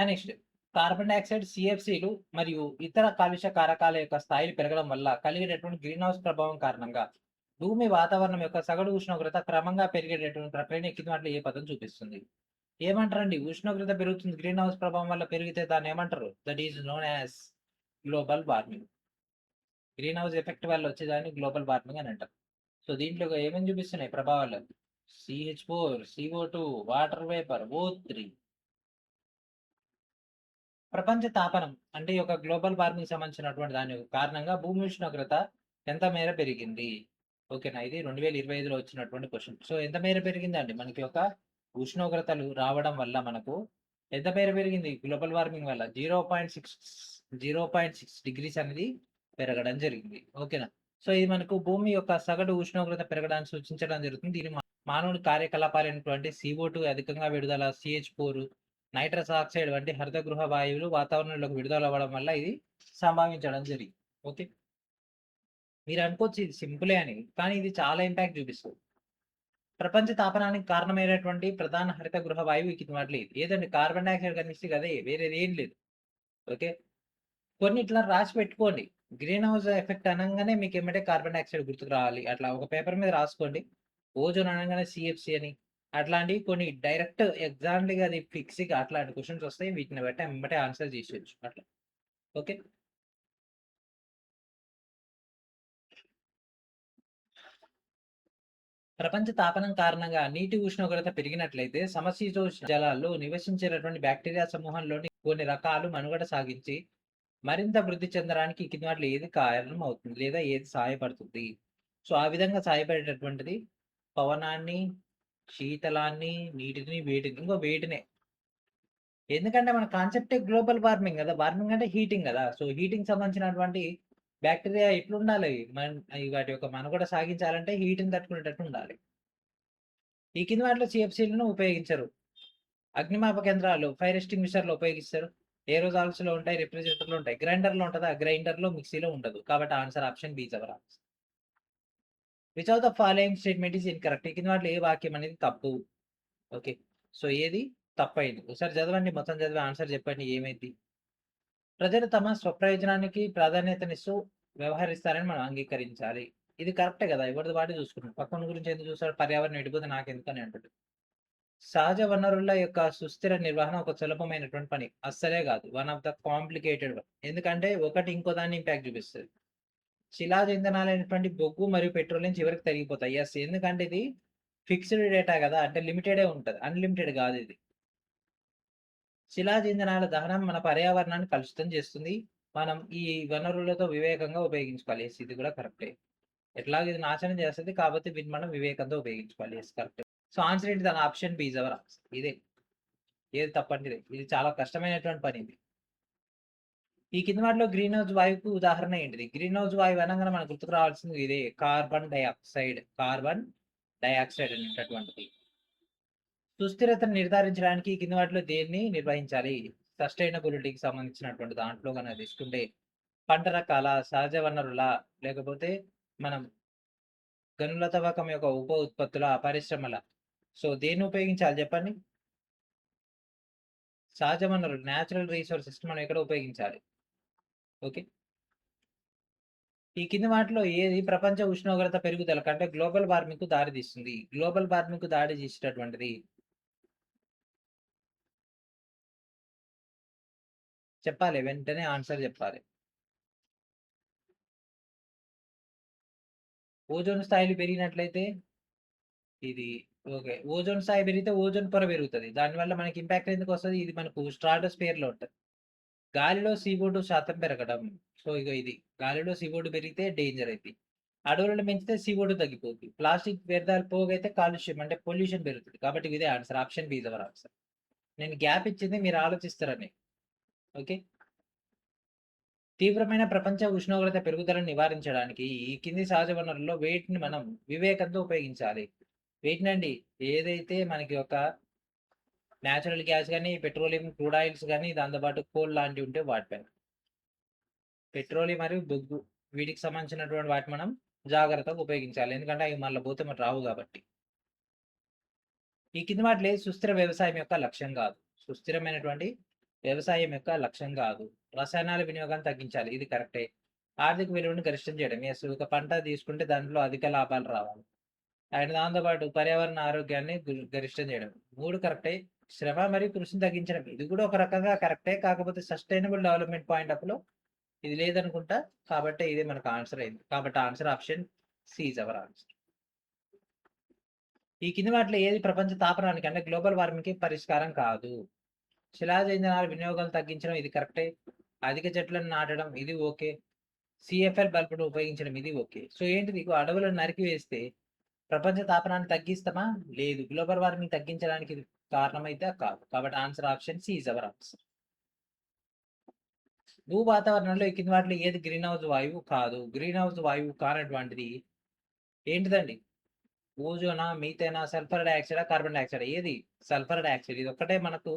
నెక్స్ట్ కార్బన్ డయాక్సైడ్, సిఎఫ్సిలు మరియు ఇతర కాలుష్య కారకాల యొక్క స్థాయిలు పెరగడం వల్ల కలిగేటటువంటి గ్రీన్ హౌస్ ప్రభావం కారణంగా భూమి వాతావరణం యొక్క సగటు ఉష్ణోగ్రత క్రమంగా పెరిగేటటువంటి ప్రక్రియని కింది వాటిలో ఏ పదం చూపిస్తుంది? ఏమంటారండి? ఉష్ణోగ్రత పెరుగుతుంది. గ్రీన్ హౌస్ ప్రభావం వల్ల పెరిగితే దాన్ని ఏమంటారు? That is known as global warming. Green house effect వల్ల వచ్చేదాన్ని గ్లోబల్ వార్మింగ్ అని అంటారు. సో దీంట్లో ఏమేమి చూపిస్తున్నాయి ప్రభావాలు? CH4, CO2, water vapour, O3. ప్రపంచ తాపనం అంటే ఈ యొక్క గ్లోబల్ వార్మింగ్ సంబంధించినటువంటి దాని కారణంగా భూమి ఉష్ణోగ్రత ఎంత మేర పెరిగింది? ఓకేనా? ఇది 2025లో వచ్చినటువంటి క్వశ్చన్. సో ఎంత మేర పెరిగిందండి? మనకి ఒక ఉష్ణోగ్రతలు రావడం వల్ల మనకు ఎంత మేర పెరిగింది? గ్లోబల్ వార్మింగ్ వల్ల 0.6 డిగ్రీస్ అనేది పెరగడం జరిగింది. ఓకేనా? సో ఇది మనకు భూమి యొక్క సగటు ఉష్ణోగ్రత పెరగడాన్ని సూచించడం జరుగుతుంది. దీని మానవుడి కార్యకలాపాలైనటువంటి CO2 అధికంగా విడుదల, CH4, నైట్రస్ ఆక్సైడ్ వంటి హరితగృహ వాయువులు వాతావరణంలోకి విడుదల అవ్వడం వల్ల ఇది సంభవించడం జరిగింది. ఓకే. మీరు అనుకోవచ్చు ఇది సింపులే అని, కానీ ఇది చాలా ఇంపాక్ట్ చూపిస్తుంది. ప్రపంచ తాపనానికి కారణమైనటువంటి ప్రధాన హరితగృహ వాయువు కింది వాటిలో ఏదండి? కార్బన్ డైఆక్సైడ్ కనిపిస్తుంది కదే, వేరేది ఏం లేదు. ఓకే. కొన్ని ఇట్లా రాసి పెట్టుకోండి. గ్రీన్ హౌస్ ఎఫెక్ట్ అనగానే మీకు ఏమంటే కార్బన్ డైఆక్సైడ్ గుర్తుకు రావాలి. అట్లా ఒక పేపర్ మీద రాసుకోండి. ఓజోన్ అనగానే CFC అని. అట్లాంటివి కొన్ని డైరెక్ట్ ఎగ్జాక్ట్‌గా అది ఫిక్స్‌గా అట్లాంటి క్వెషన్స్ వస్తాయి. వీటిని బట్టి ఎమ్మటే ఆన్సర్ చేసేయొచ్చు అట్లా. ఓకే. ప్రపంచ తాపనం కారణంగా నీటి ఉష్ణోగ్రత పెరిగినట్లయితే సమశీతోష్ణ జలాల్లో నివసించేటటువంటి బ్యాక్టీరియా సమూహంలోని కొన్ని రకాలు మనుగడ సాగించి మరింత వృద్ధి చెందడానికి కింది వాటిలో ఏది కారణం అవుతుంది? లేదా ఏది సహాయపడుతుంది? సో ఆ విధంగా సహాయపడేటటువంటిది పవనాన్ని, శీతలాన్ని, నీటిని, వేటిని. ఇంకో వేటినే. ఎందుకంటే మన కాన్సెప్టే గ్లోబల్ వార్మింగ్ గదా! వార్మింగ్ అంటే హీటింగ్ గదా! సో హీటింగ్‌కి సంబంధించినటువంటి బాక్టీరియా ఎట్లుండాలి? అయి వాటి యొక్క మనుగడ సాగించాలంటే హీట్‌ని తట్టుకునేటట్టు ఉండాలి. ఈ కింది వాటిలో CFCలను ఉపయోగించరు. అగ్నిమాపక యంత్రాలు, ఫైర్ ఎక్స్టింగ్విషర్‌లో ఉపయోగిస్తారు. ఏరోజాల్స్‌లో ఉంటాయి, రిఫ్రిజిరేటర్‌లో ఉంటాయి. గ్రైండర్‌లో ఉంటదా? గ్రైండర్‌లో, మిక్సీలో ఉండదు. కాబట్టి answer option B is our answer. Which of the following statement is incorrect? ఈ కింది వాటిలో ఏ వాక్యం అనేది తప్పు? ఓకే. సో ఏది తప్పయింది? ఒకసారి చదవండి. మొత్తం చదివి ఆన్సర్ చెప్పండి ఏమైద్ది? ప్రజలు తమ స్వప్రయోజనానికి ప్రాధాన్యతనిస్తూ వ్యవహరిస్తారని మనం అంగీకరించాలి. ఇది కరెక్టే గదా! ఎవరిది వాడే చూసుకుంటాడు. పక్కనోడి గురించి ఎందుకు చూస్తాడు? పర్యావరణం ఎటుపోతే నాకెందుకని అంటాడు. సహజ వనరుల యొక్క సుస్థిర నిర్వహణ ఒక సులభమైనటువంటి పని. అస్సలే గాదు. One of the complicated one. ఎందుకంటే ఒకటి ఇంకో దాన్ని ఇంపాక్ట్ చూపిస్తది. శిలాజ ఇంధనాలైనటువంటి బొగ్గు మరియు పెట్రోలియం చివరికి తరిగిపోతాయి. యెస్. ఎందుకంటే ఇది ఫిక్స్‌డ్ డేటా గదా! అంటే లిమిటెడే ఉంటది. అన్‌లిమిటెడ్ గాదిది. శిలాజ ఇంధనాల దహనం మన పర్యావరణాన్ని కలుషితం చేస్తుంది. మనం ఈ వనరులతో వివేకంగా ఉపయోగించుకోవాలి. యెస్. ఇది కూడా కరెక్టే. ఎట్లాగో ఇది నాశనం చేస్తది. కాపోతే వీటిని మనం వివేకంతో ఉపయోగించుకోవాలి. యెస్. కరెక్టే. సో ఆన్సర్ ఏంటి? దాని option B is our answer. ఇదే. ఏది తప్పండి ఇది. ఇది చాలా కష్టమైనటువంటి పని ఇది. ఈ కింది వాటిలో గ్రీన్ హౌస్ వాయువుకు ఉదాహరణ ఏంటిది? గ్రీన్ హౌస్ వాయువు అనంగానే మనకు గుర్తుకు రావాల్సింది ఇదే కార్బన్ డయాక్సైడ్. కార్బన్ డయాక్సైడ్ అనేటటువంటిది. సుస్థిరతను నిర్ధారించడానికి ఈ కింది వాటిలో దేన్ని నిర్వహించాలి? సస్టైనబిలిటీకి సంబంధించినటువంటి దాంట్లో గనక తీసుకుంటే పంట రకాల, సహజ వనరుల, లేకపోతే మనం గనుల తవ్వకం యొక్క ఉప ఉత్పత్తుల, పరిశ్రమల. సో దేన్ని ఉపయోగించాలి చెప్పండి? సహజ వనరులు, నేచురల్ రిసోర్సెస్ మనం ఎక్కడ ఉపయోగించాలి? ఓకే. ఈ కింది వాటిలో ఏది ప్రపంచ ఉష్ణోగ్రత పెరుగుదలకు అంటే గ్లోబల్ వార్మింగ్‌కు దారితీస్తుంది? గ్లోబల్ వార్మింగ్‌కు దారి తీసేటటువంటిది చెప్పాలి. వెంటనే ఆన్సర్ చెప్పాలి. ఓజోన్ స్థాయిలు పెరిగినట్లయితే ఇది ఓకే. ఓజోన్ స్థాయి పెరిగితే ఓజోన్ పొర పెరుగుతది. దానివల్ల మనకి ఇంపాక్ట్ ఎందుకొస్తది? ఇది మనకు స్ట్రాటోస్ఫియర్‌లో ఉంటది. గాలిలో CO2 శాతం పెరగడం. సో ఇగో ఇది. గాలిలో CO2 పెరిగితే డేంజర్ అయిద్ది. అడవులను పెంచితే CO2 తగ్గిపోద్ది. ప్లాస్టిక్ వ్యర్థాలు పోగైతే కాలుష్యం అంటే పొల్యూషన్ పెరుగుతది. కాబట్టి ఇదే answer. Option B is our answer. నేను గ్యాప్ ఇచ్చింది మీరు ఆలోచిస్తారని. ఓకే. తీవ్రమైన ప్రపంచ ఉష్ణోగ్రత పెరుగుదలను నివారించడానికి ఈ కింది సహజ వనరుల్లో వేటిని మనం వివేకంతో ఉపయోగించాలి? వేటినండి? ఏదైతే మనకి ఒక నేచురల్ గ్యాస్ గాని, పెట్రోలియం, క్రూడ్ ఆయిల్స్ గాని, దాంతో పాటు కోల్ లాంటివి ఉంటే వాటిపైన. పెట్రోలియం మరియు బొగ్గు వీటికి సంబంధించినటువంటి వాటిని మనం జాగ్రత్తగా ఉపయోగించాలి. ఎందుకంటే అవి మళ్ళా పోతే మరి రావు కాబట్టి. ఈ కింది వాటిలో ఏది సుస్థిర వ్యవసాయం యొక్క లక్ష్యం కాదు? సుస్థిరమైనటువంటి వ్యవసాయం యొక్క లక్ష్యం కాదు. రసాయనాల వినియోగాన్ని తగ్గించాలి. ఇది కరెక్టే. ఆర్థిక విలువను గరిష్టం చేయడం. యెస్. ఒక పంట తీసుకుంటే దాంట్లో అధిక లాభాలు రావాలి. అండ్ దాంతో పాటు పర్యావరణ ఆరోగ్యాన్ని గరిష్టం చేయడం. 3 కరెక్టే. శ్రమ మరియు కృషిని తగ్గించడం. ఇది కూడా ఒక రకంగా కరెక్టే. కాకపోతే సస్టైనబుల్ డెవలప్‌మెంట్ పాయింట్ ఆఫ్‌లో ఇది లేదనుకుంటా. కాబట్టే ఇదే మనకు ఆన్సర్ అయింది. కాబట్టి answer option C is our answer. ఈ కింది వాటిలో ఏది ప్రపంచ తాపనానికి అంటే గ్లోబల్ వార్మింగ్‌కి పరిష్కారం కాదు? శిలాజ ఇంధనాల వినియోగాలు తగ్గించడం ఇది కరెక్టే. అధిక చెట్లను నాటడం ఇది ఓకే. సీఎఫ్ఎల్ బల్బును ఉపయోగించడం ఇది ఓకే. సో ఏంటిది అడవులను నరికివేస్తే ప్రపంచ తాపనాన్ని తగ్గిస్తామా? లేదు. గ్లోబల్ వార్మింగ్ తగ్గించడానికి ఇది కారణమైతే కాదు. కాబట్టి answer option C is our answer. భూ వాతావరణంలో ఈ కింది వాటిలో ఏది గ్రీన్ హౌస్ వాయువు కాదు? గ్రీన్ హౌస్ వాయువు కానటువంటిది ఏంటిదండి? ఓజోనా, మీథేనా, సల్ఫర్ డయాక్సైడా, కార్బన్ డయాక్సైడా ఏది? Sulphur dioxide. ఇదొక్కటే మనకు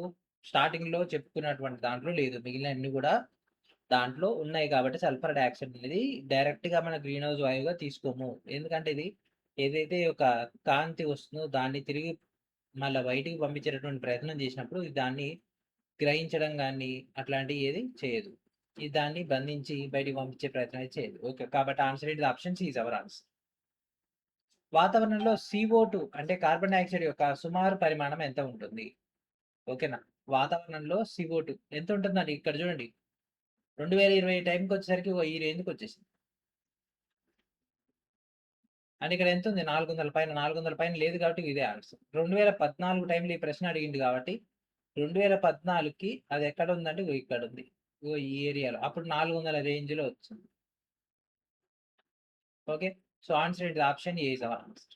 స్టార్టింగ్‌లో చెప్పుకున్నటువంటి దాంట్లో లేదు. మిగిలినయన్నీ గూడా దాంట్లో ఉన్నాయి కాబట్టి సల్ఫర్ డయాక్సైడ్ అనేది డైరెక్ట్‌గా మన గ్రీన్ హౌస్ వాయువుగా తీసుకోము. ఎందుకంటే ఇది ఏదైతే ఒక కాంతి వస్తుందో దాన్ని తిరిగి మళ్ళా బయటికి పంపించేటటువంటి ప్రయత్నం చేసినప్పుడు ఇది దాన్ని గ్రహించడం గాని అట్లాంటివి ఏది చేయదు. ఇది దాన్ని బంధించి బయటికి పంపించే ప్రయత్నం అయితే చేయదు. ఓకే. కాబట్టి answer is option C is our answer. వాతావరణంలో CO2 అంటే కార్బన్ డయాక్సైడ్ యొక్క సుమారు పరిమాణం ఎంత ఉంటుంది? ఓకేనా? వాతావరణంలో CO2 ఎంత ఉంటుందండి? ఇక్కడ చూడండి. 2020 టైంకొచ్చేసరికి ఈ రేంజ్‌కొచ్చేసింది. అండ్ ఇక్కడ ఎంతుంది? 400 పైన. 400 పైన లేదు కాబట్టి ఇదే ఆన్సర్. 2014 టైంలో ఈ ప్రశ్న అడిగిండు కాబట్టి 2014కి అది ఎక్కడుందంటే ఇగో ఇక్కడుంది. ఇగో ఈ ఏరియాలో. అప్పుడు 400 రేంజ్‌లో వచ్చింది. Okay. So, answer is option A is our answer.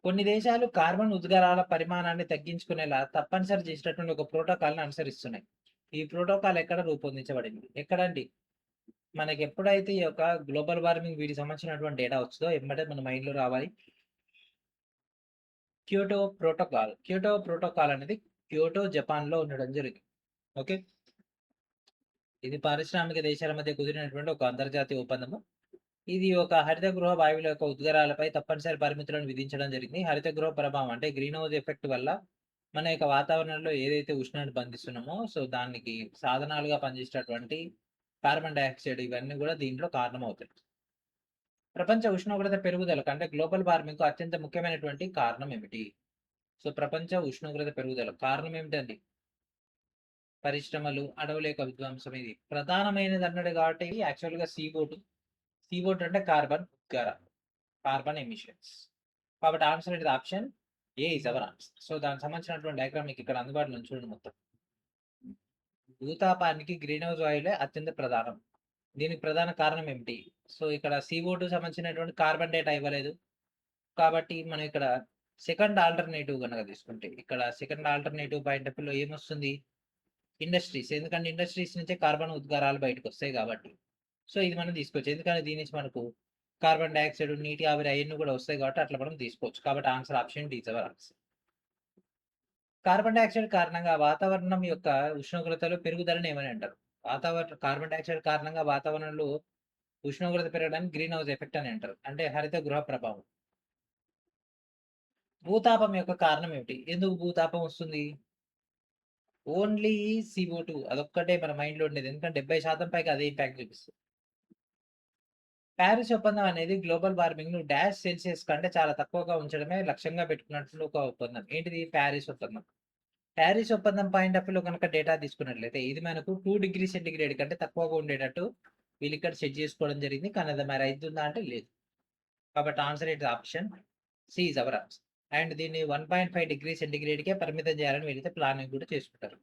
కొన్ని దేశాలు కార్బన్ ఉద్గారాల పరిమాణాన్ని తగ్గించుకునేలా తప్పనిసరి చేసేటటువంటి ఒక ప్రోటోకాల్‌ని అనుసరిస్తున్నాయి. ఈ ప్రోటోకాల్ ఎక్కడ రూపొందించబడింది? ఎక్కడండి? మనకెప్పుడైతే ఈ యొక్క గ్లోబల్ వార్మింగ్ వీటికి సంబంధించినటువంటి డేటా వస్తదో ఎమ్మటే మన మైండ్‌లో రావాలి. Kyoto protocol. క్యోటో ప్రోటోకాల్ అనేది క్యోటో, జపాన్‌లో ఉండడం జరిగింది. ఓకే. ఇది పారిశ్రామిక దేశాల మధ్య కుదిరినటువంటి ఒక అంతర్జాతీయ ఒప్పందము. ఇది ఒక హరిత గృహ వాయువుల యొక్క ఉద్గారాలపై తప్పనిసరి పరిమితులను విధించడం జరిగింది. హరిత గృహ ప్రభావం అంటే గ్రీన్ హౌస్ ఎఫెక్ట్ వల్ల మన యొక్క వాతావరణంలో ఏదైతే ఉష్ణాన్ని బంధిస్తున్నామో, సో దానికి సాధనాలుగా పనిచేసేటటువంటి కార్బన్ డయాక్సైడ్ ఇవన్నీ కూడా దీంట్లో కారణమవుతాయి. ప్రపంచ ఉష్ణోగ్రత పెరుగుదలకు అంటే గ్లోబల్ వార్మింగ్‌కు అత్యంత ముఖ్యమైనటువంటి కారణం ఏమిటి? సో ప్రపంచ ఉష్ణోగ్రత పెరుగుదల కారణం ఏమిటండి? పరిశ్రమలు, అడవుల యొక్క విధ్వంసం ఇది ప్రధానమైనది అన్నాడు కాబట్టి యాక్చువల్‌గా CO2. CO2 అంటే కార్బన్ ఉద్గార. Carbon emissions. కాబట్టి ఆన్సర్ అనేది option A is our answer. So, దానికి సంబంధించినటువంటి డయాగ్రామ్ మీకు ఇక్కడ అందుబాటులో ఉంది చూడండి మొత్తం. భూతాపానికి గ్రీన్ హౌస్ ఆయిలే అత్యంత ప్రధానం. దీనికి ప్రధాన కారణం ఏమిటి? సో, ఇక్కడ CO2 సంబంధించినటువంటి కార్బన్ డేటా ఇవ్వలేదు. కాబట్టి మనం ఇక్కడ సెకండ్ ఆల్టర్‌నేటివ్ గనక తీసుకుంటే, ఇక్కడ సెకండ్ ఆల్టర్‌నేటివ్ పాయింట్ ఆఫ్ వ్యూలో ఏమొస్తుంది? ఇండస్ట్రీస్. ఎందుకంటే ఇండస్ట్రీస్ నుంచే కార్బన్ ఉద్గారాలు బయటకొస్తాయి కాబట్టి. సో, ఇది మనం తీసుకోవచ్చు. ఎందుకంటే దీని నుంచి మనకు కార్బన్ డయాక్సైడ్, నీటి ఆవిరి అయన్నీ కూడా వస్తాయి కాబట్టి అట్లా మనం తీసుకోవచ్చు. కాబట్టి answer option D is our answer. Carbon dioxide కారణంగా వాతావరణం యొక్క ఉష్ణోగ్రతలో పెరుగుదలని ఏమని అంటారు? కార్బన్ డయాక్సైడ్ కారణంగా వాతావరణంలో ఉష్ణోగ్రత పెరగడానికి గ్రీన్ హౌస్ ఎఫెక్ట్ అని అంటారు. అంటే హరిత గృహ ప్రభావం. భూతాపం యొక్క కారణం ఏమిటి? ఎందుకు భూతాపం వస్తుంది? ఓన్లీ CO2 అదొక్కటే మన మైండ్‌లో ఉండేది. ఎందుకంటే 70% పైగా అదే ఇంపాక్ట్ చూపిస్తుంది. పారిస్ ఒప్పందం అనేది గ్లోబల్ వార్మింగ్‌ను డాష్ సెల్సియస్ కంటే చాలా తక్కువగా ఉంచడమే లక్ష్యంగా పెట్టుకున్నట్లు ఒక ఒప్పందం. ఏంటిది? పారిస్ ఒప్పందం. పారిస్ ఒప్పందం పాయింట్ ఆఫ్ వ్యూలో గనక డేటా తీసుకున్నట్లయితే ఇది మనకు 2 డిగ్రీ సెంటీగ్రేడ్ కంటే తక్కువగా ఉండేటట్టు వీళ్ళిక్కడ సెట్ చేసుకోవడం జరిగింది. కానీ అది మరి అయితుందా అంటే లేదు. కాబట్టి answer is option C is our answer. And దీన్ని 1.5 డిగ్రీ సెంటీగ్రేడ్‌కే పరిమితం చేయాలని వీళ్ళైతే ప్లానింగ్ కూడా చేసుకుంటారు.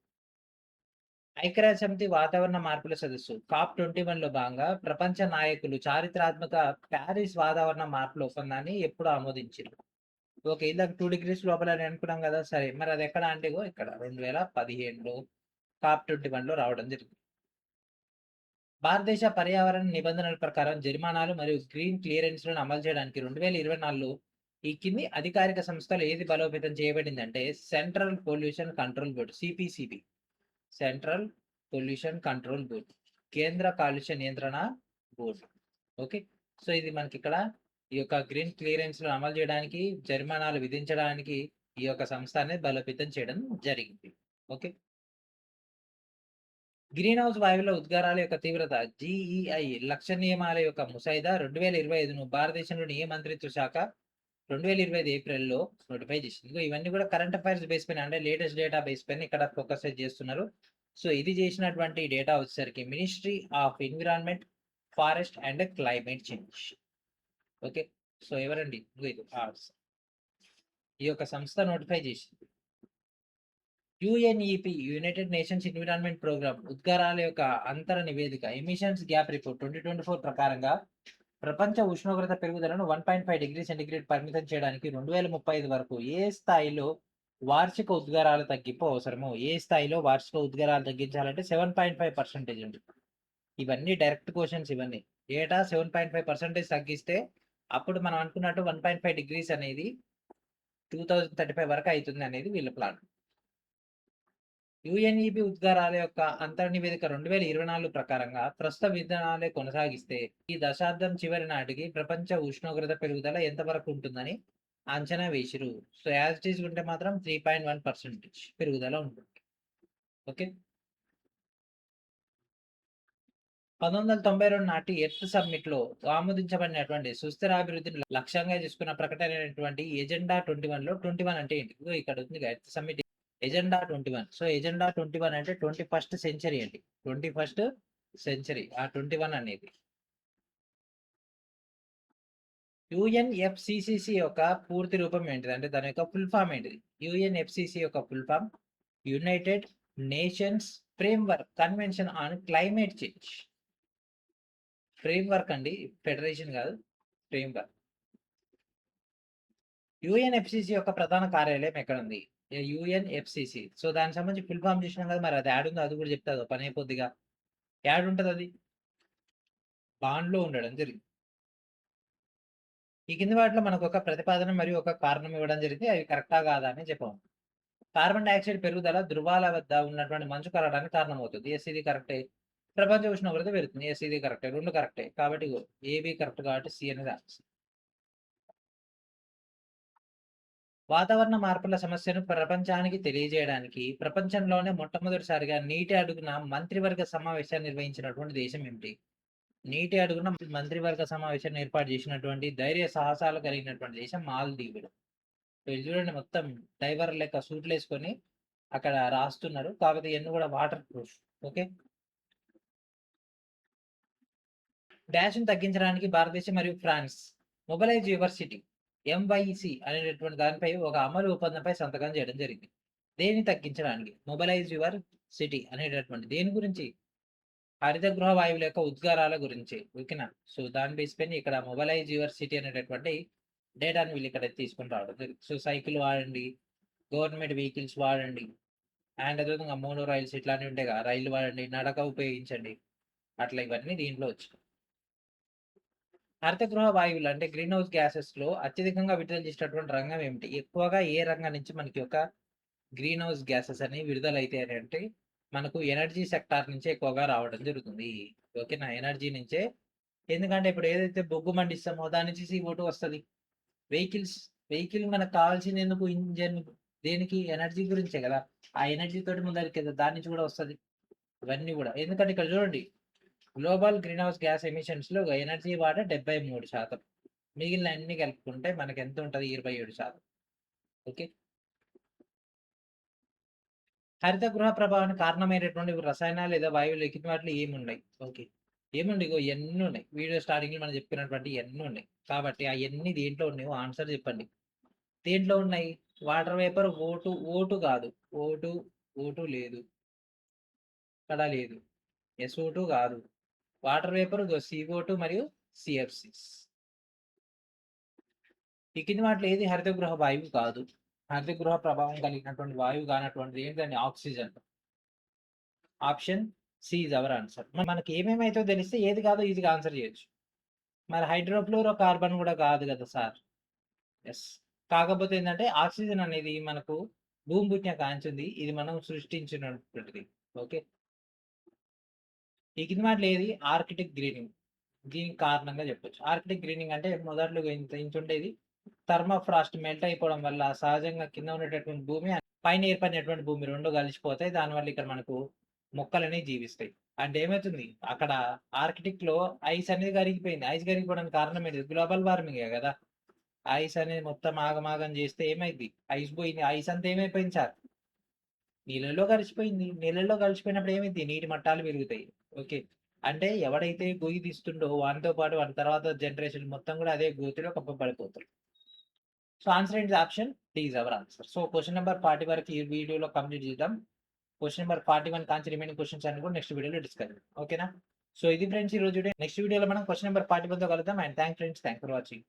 ఐక్యరాజ్యసమితి వాతావరణ మార్పుల సదస్సు COP21లో భాగంగా ప్రపంచ నాయకులు చారిత్రాత్మక ప్యారిస్ వాతావరణ మార్పుల ఒప్పందాన్ని ఎప్పుడు ఆమోదించారు? ఓకే. ఇందాక 2 డిగ్రీస్ లోపలని అనుకున్నాం గదా! సరే. మరి అది ఎక్కడ అంటే ఇగో ఇక్కడ 2015లో COP21లో రావడం జరిగింది. భారతదేశ పర్యావరణ నిబంధనల ప్రకారం జరిమానాలు మరియు గ్రీన్ క్లియరెన్స్‌లను అమలు చేయడానికి 2024లో ఈ కింది అధికారిక సంస్థలు ఏది బలోపేతం చేయబడిందంటే central pollution control board CPCB. Central pollution control board. కేంద్ర కాలుష్య నియంత్రణ బోర్డ్. ఓకే. సో, ఇది మనకిక్కడ ఈ యొక్క గ్రీన్ క్లియరెన్స్‌లు అమలు చేయడానికి, జరిమానాలు విధించడానికి ఈ యొక్క సంస్థ అనేది బలోపేతం చేయడం జరిగింది. ఓకే. గ్రీన్ హౌస్ వాయువుల ఉద్గారాల యొక్క తీవ్రత GEI లక్ష్య నియమాల యొక్క ముసాయిదా 2025ను భారతదేశంలోని ఏ మంత్రిత్వ శాఖ 2025 ఏప్రిల్‌లో నోటిఫై చేసింది. ఇగో ఇవన్నీ కూడా కరెంట్ అఫైర్స్ బేస్ పైన అంటే లేటెస్ట్ డేటా బేస్ పైన ఇక్కడ ఫోకస్ చేస్తున్నారు. సో ఇది చేసినటువంటి డేటా వచ్చేసరికి ministry of environment, forest and climate change. Okay. So ఎవరండి? ఇగో ఇది ఈ యొక్క సంస్థ నోటిఫై చేసింది. UNEP united nations environment programme ఉద్గారాల యొక్క అంతర నివేదిక ఎమిషన్స్ గ్యాప్ రిపోర్ట్ 2024 ప్రకారంగా ప్రపంచ ఉష్ణోగ్రత పెరుగుదలను 1.5 డిగ్రీ సెంటీగ్రేడ్ పరిమితం చేయడానికి 2035 వరకు ఏ స్థాయిలో వార్షిక ఉద్గారాల తగ్గింపు అవసరమో, ఏ స్థాయిలో వార్షిక ఉద్గారాలు తగ్గించాలంటే 7.5% ఉంది. ఇవన్నీ డైరెక్ట్ క్వశ్చన్స్ ఇవన్నీ. ఏటా 7.5% తగ్గిస్తే అప్పుడు మనం అనుకున్నట్టు 1.5 డిగ్రీస్ అనేది 2035 వరకు అవుతుంది అనేది వీళ్ళ ప్లాన్. యుఎన్ఈపి ఉద్గారాల యొక్క అంతర్ నివేదిక 2024 ప్రకారంగా ప్రస్తుత విధానాలే కొనసాగిస్తే ఈ దశాబ్దం చివరి నాటికి ప్రపంచ ఉష్ణోగ్రత పెరుగుదల ఎంతవరకు ఉంటుందని అంచనా వేసిరు. సో యాజ్ ఇట్ ఈస్ ఉంటే మాత్రం 3.1% పెరుగుదల ఉంటుంది. ఓకే. 1992 నాటి ఎర్త్ సమ్మిట్ లో ఆమోదించబడినటువంటి సుస్థిరాభివృద్ధిని లక్ష్యంగా చేసుకున్న ప్రకటన అయినటువంటి ఎజెండా 21 లో 21 అంటే ఏంటి? ఇదిగో ఇక్కడ ఉంది earth summit agenda 21. So agenda 21 అంటే 21st సెంచరీ అండి. 21st సెంచరీ ఆ 21 అనేది. యుఎన్ఎఫ్సిసిసి యొక్క పూర్తి రూపం ఏంటిది అంటే దాని యొక్క ఫుల్ ఫామ్ ఏంటిది? యుఎన్ఎఫ్సిసి యొక్క full form united nations framework convention on climate change. Framework అండి, ఫెడరేషన్ కాదు, ఫ్రేమ్వర్క్. యుఎన్ఎఫ్సిసి యొక్క ప్రధాన కార్యాలయం ఎక్కడ ఉంది? యుఎన్ఎఫ్సిసి. సో దానికి సంబంధించి ఫుల్ ఫామ్ చేసినాం కదా, మరి అది యాడ్ ఉందో అది కూడా చెప్తాదో పని అయిపోద్దిగా. యాడ్ ఉంటుంది అది బాండ్లో ఉండడం జరిగింది. ఈ కింది వాటిలో మనకు ఒక ప్రతిపాదన మరియు ఒక కారణం ఇవ్వడం జరిగింది. అవి కరెక్టా కాదా అని చెప్పాము. కార్బన్ డైఆక్సైడ్ పెరుగుదల ధృవాల వద్ద ఉన్నటువంటి మంచు కరగడానికి కారణమవుతుంది. ఎస్ ఇది కరెక్టే. ప్రపంచ ఉష్ణోగ్రత పెరుగుతుంది. ఎస్ ఇది కరెక్టే. రెండు కరెక్టే. కాబట్టి ఏబి కరెక్ట్ కాబట్టి సి అనేది ఆన్సర్. వాతావరణ మార్పుల సమస్యను ప్రపంచానికి తెలియజేయడానికి ప్రపంచంలోనే మొట్టమొదటిసారిగా నీటి అడుగున మంత్రివర్గ సమావేశాన్ని నిర్వహించినటువంటి దేశం ఏమిటి? నీటి అడుగున మంత్రివర్గ సమావేశాన్ని ఏర్పాటు చేసినటువంటి ధైర్య సాహసాలు కలిగినటువంటి దేశం మాల్దీవులు. వీళ్ళు చూడండి మొత్తం డైవర్ లెక్క సూట్లు వేసుకొని అక్కడ రాస్తున్నారు. కాకపోతే ఇవన్నీ కూడా వాటర్ ప్రూఫ్. ఓకే. డాష్ను తగ్గించడానికి భారతదేశం మరియు France mobilise your city MYC అనేటటువంటి దానిపై ఒక అమలు ఒప్పందంపై సంతకం చేయడం జరిగింది. దేన్ని తగ్గించడానికి? మొబైలైజ్ యువర్ సిటీ అనేటటువంటి దేని గురించి? హరిత గృహ వాయువుల యొక్క ఉద్గారాల గురించి. ఓకేనా. సో దాని బేస్ పైన ఇక్కడ మొబైలైజ్ యువర్ సిటీ అనేటటువంటి డేటాని వీళ్ళు ఇక్కడ తీసుకొని రావడం జరిగింది. సో సైకిల్ వాడండి, గవర్నమెంట్ వెహికల్స్ వాడండి, అండ్ అదేవిధంగా మోనో రైల్స్ ఇట్లాంటివి ఉంటాయి కదా, రైలు వాడండి, నడక ఉపయోగించండి, అట్లా ఇవన్నీ దీంట్లో వచ్చాయి. హరిత గృహ వాయువులు అంటే గ్రీన్ హౌస్ గ్యాసెస్ లో అత్యధికంగా విడుదల చేసినటువంటి రంగం ఏమిటి? ఎక్కువగా ఏ రంగం నుంచి మనకి ఒక గ్రీన్ హౌస్ గ్యాసెస్ అనేవి విడుదల అవుతాయి అంటే మనకు ఎనర్జీ సెక్టార్ నుంచే ఎక్కువగా రావడం జరుగుతుంది. ఓకేనా. ఎనర్జీ నుంచే. ఎందుకంటే ఇప్పుడు ఏదైతే బొగ్గు మండిస్తామో దాని నుంచి CO2 వస్తుంది. వెహికల్ మనకు కావాల్సింది ఎందుకు? ఇంజన్ దేనికి? ఎనర్జీ గురించే కదా. ఆ ఎనర్జీ తోటి ముందరికి కదా దాని నుంచి కూడా వస్తుంది ఇవన్నీ కూడా. ఎందుకంటే ఇక్కడ చూడండి global green house gas emissions లో ఎనర్జీ వాటర్ 73%. మిగిలిన అన్ని కలుపుకుంటే మనకి ఎంత ఉంటుంది? 27%. ఓకే. హరిత గృహ ప్రభావానికి కారణమైనటువంటి రసాయనాలు లేదా వాయువులు కింది వాటిలో ఏమున్నాయి? ఓకే. ఏముంది? ఇగో ఎన్ని ఉన్నాయి. వీడియో స్టార్టింగ్ లో మనం చెప్పినటువంటి ఎన్ని ఉన్నాయి. కాబట్టి ఆ ఎన్ని దేంట్లో ఉన్నాయో ఆన్సర్ చెప్పండి. దేంట్లో ఉన్నాయి? వాటర్ వేపర్ ఓటు కాదు. ఓటు లేదు, ఇక్కడ లేదు. SO2 కాదు. వాటర్ వేపర్ CO2 మరియు CFCs. ఈ కింది వాటిలో ఏది హరిత గృహ వాయువు కాదు? హరిత గృహ ప్రభావం కలిగినటువంటి వాయువు కానటువంటిది ఏంటంటే oxygen. Option C is our answer. మనకి ఏమేమైతే తెలిస్తే ఏది కాదో ఈజీగా ఆన్సర్ చేయొచ్చు. మరి హైడ్రోఫ్లోరో కార్బన్ కూడా కాదు కదా సార్. ఎస్. కాకపోతే ఏంటంటే ఆక్సిజన్ అనేది మనకు భూమి పుట్టిన కాంచింది. ఇది మనం సృష్టించినటువంటిది. ఓకే. ఈ కింది వాటిలో ఏది ఆర్కిటిక్ గ్రీనింగ్? దీనికి కారణంగా చెప్పొచ్చు. ఆర్కిటిక్ గ్రీనింగ్ అంటే మొదట్లో ఇంత ఉండేది. థర్మోఫ్రాస్ట్ మెల్ట్ అయిపోవడం వల్ల సహజంగా కింద ఉన్నటువంటి భూమి పైన ఏర్పడినటువంటి భూమి రెండు కలిసిపోతాయి. దానివల్ల ఇక్కడ మనకు మొక్కలనేవి జీవిస్తాయి. అంటే ఏమైతుంది అక్కడ ఆర్కిటిక్‌లో ఐస్ అనేది కరిగిపోయింది. ఐస్ కరిగిపోవడానికి కారణం ఏంటిది? గ్లోబల్ వార్మింగే గదా! ఐస్ అనేది మొత్తం ఆగమాగం చేస్తే ఏమైద్ది? ఐస్ పోయింది. ఐస్ అంతా ఏమైపోయింది సార్? నీళ్ళలో కలిసిపోయింది. నీళ్ళలో కలిసిపోయినప్పుడు ఏమైద్ది? నీటి మట్టాలు పెరుగుతాయి. ఓకే. అంటే ఎవడైతే గొయ్యి తీస్తుండో వానితో పాటు వాని తర్వాత జనరేషన్ మొత్తం గూడా అదే గోతిలో కప్పబడిపోతారు. సో, ఆన్సర్ ఏంటిది? Option D is our answer. So, question number 40 వరకు ఈ వీడియోలో కంప్లీట్ చేద్దాం. క్వెషన్ నంబర్ 41 కాంచి రిమైనింగ్ క్వెషన్స్ అన్ని కూడా నెక్స్ట్ వీడియోలో డిస్కస్ చేద్దాం. ఓకేనా? సో, ఇది ఫ్రెండ్స్ ఈ రోజు వీడియో. నెక్స్ట్ వీడియోలో మనం క్వెషన్ నంబర్ 41తో కలుద్దాం. And thanks friends. Thanks for watching.